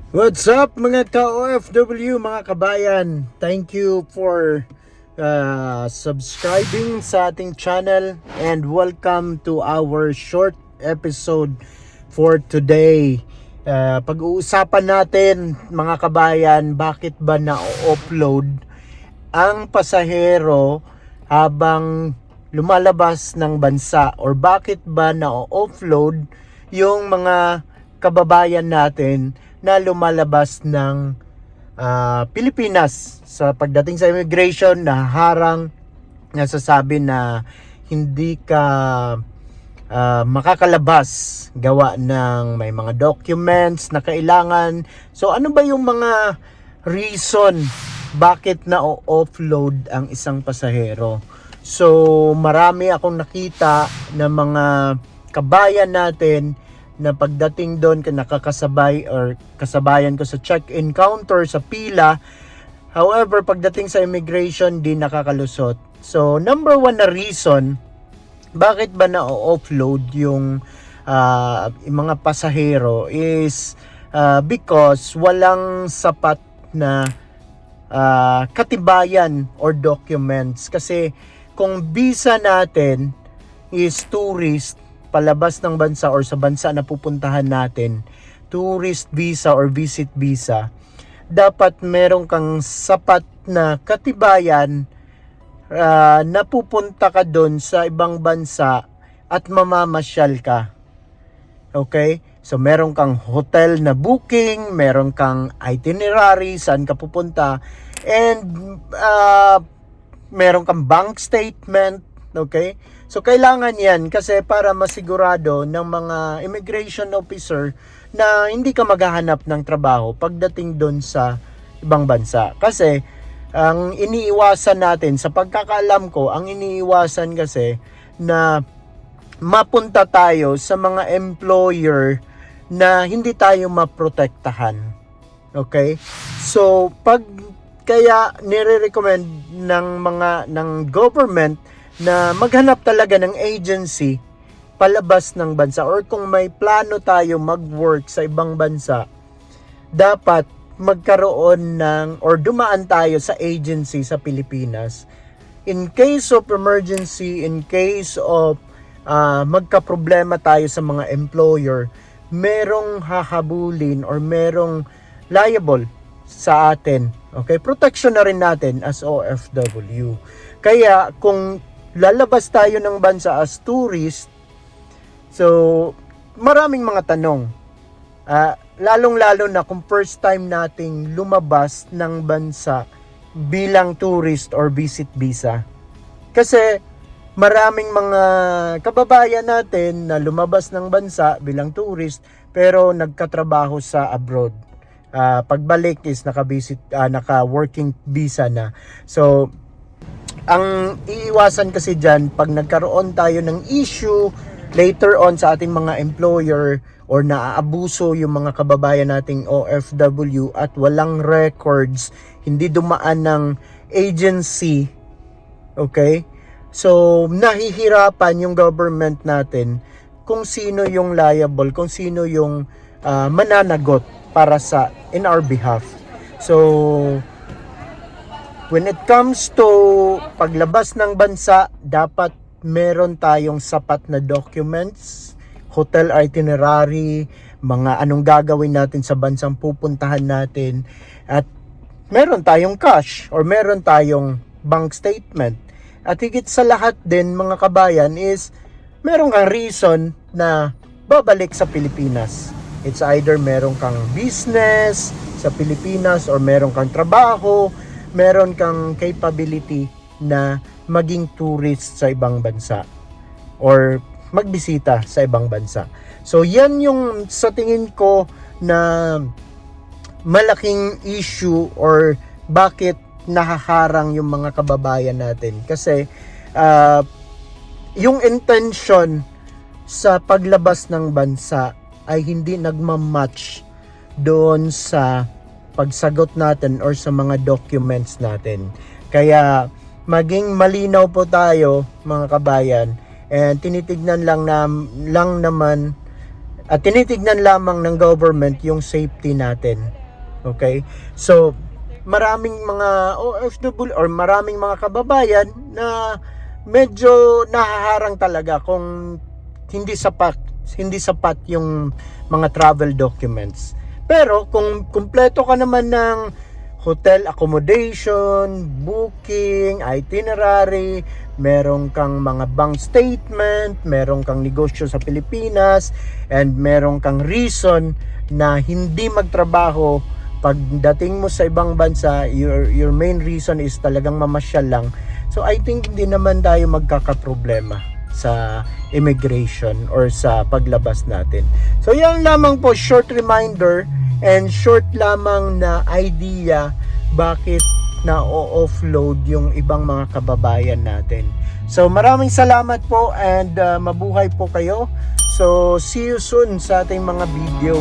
What's up mga ka-OFW, mga kabayan? Thank you for subscribing sa ating channel and welcome to our short episode for today. Pag-uusapan natin mga kabayan, bakit ba na-offload ang pasahero habang lumalabas ng bansa, or bakit ba na-offload yung mga kababayan natin na lumalabas ng Pilipinas sa pagdating sa immigration, na harang, nasasabi na hindi ka makakalabas gawa ng may mga documents na kailangan. So ano ba yung mga reason bakit na-offload ang isang pasahero? So marami akong nakita na mga kabayan natin na pagdating doon nakakasabay or kasabayan ko sa check-in counter, sa pila. However, pagdating sa immigration, di nakakalusot. So, number one na reason, bakit ba na-offload yung mga pasahero is because walang sapat na katibayan or documents. Kasi kung visa natin is tourist, palabas ng bansa or sa bansa na pupuntahan natin, tourist visa or visit visa, dapat meron kang sapat na katibayan na pupunta ka doon sa ibang bansa at mamamasyal ka. Okay? So meron kang hotel na booking, meron kang itinerary saan ka pupunta, and meron kang bank statement. Okay? So kailangan yan kasi para masigurado ng mga immigration officer na hindi ka maghahanap ng trabaho pagdating doon sa ibang bansa. Kasi ang iniiwasan natin, sa pagkakaalam ko, ang iniiwasan kasi na mapunta tayo sa mga employer na hindi tayo maprotektahan. Okay? So kaya nire-recommend ng government na maghanap talaga ng agency palabas ng bansa, or kung may plano tayo mag-work sa ibang bansa, dapat magkaroon ng or dumaan tayo sa agency sa Pilipinas. In case of emergency, in case of magka-problema tayo sa mga employer, merong hahabulin or merong liable sa atin. Okay? Protection na rin natin as OFW. Kaya kung lalabas tayo ng bansa as tourist, so maraming mga tanong. Lalong-lalo na kung first time nating lumabas ng bansa bilang tourist or visit visa. Kasi maraming mga kababayan natin na lumabas ng bansa bilang tourist pero nagkatrabaho sa abroad. Pagbalik is naka-working visa na. So ang iiwasan kasi dyan, pag nagkaroon tayo ng issue later on sa ating mga employer or naaabuso yung mga kababayan nating OFW at walang records, hindi dumaan ng agency, okay? So, nahihirapan yung government natin kung sino yung liable, kung sino yung mananagot para in our behalf. So, when it comes to paglabas ng bansa, dapat meron tayong sapat na documents, hotel itinerary, mga anong gagawin natin sa bansang pupuntahan natin, at meron tayong cash or meron tayong bank statement. At higit sa lahat din mga kabayan is meron kang reason na babalik sa Pilipinas. It's either meron kang business sa Pilipinas or meron kang trabaho, meron kang capability na maging tourist sa ibang bansa or magbisita sa ibang bansa. So yan yung sa tingin ko na malaking issue or bakit nahaharang yung mga kababayan natin. Kasi yung intention sa paglabas ng bansa ay hindi nagmamatch doon sa pagsagot natin or sa mga documents natin. Kaya maging malinaw po tayo mga kabayan, and tinitignan lamang ng government yung safety natin. Okay? So, maraming mga OFW or maraming mga kababayan na medyo nahaharang talaga kung hindi sapat yung mga travel documents. Pero kung kumpleto ka naman ng hotel accommodation, booking, itinerary, meron kang mga bank statement, meron kang negosyo sa Pilipinas, and meron kang reason na hindi magtrabaho pagdating mo sa ibang bansa, your main reason is talagang mamasyal lang. So I think hindi naman tayo magkakaproblema sa immigration or sa paglabas natin. So yan lamang po, short reminder and short lamang na idea bakit na offload yung ibang mga kababayan natin. So maraming salamat po and mabuhay po kayo. So see you soon sa ating mga video.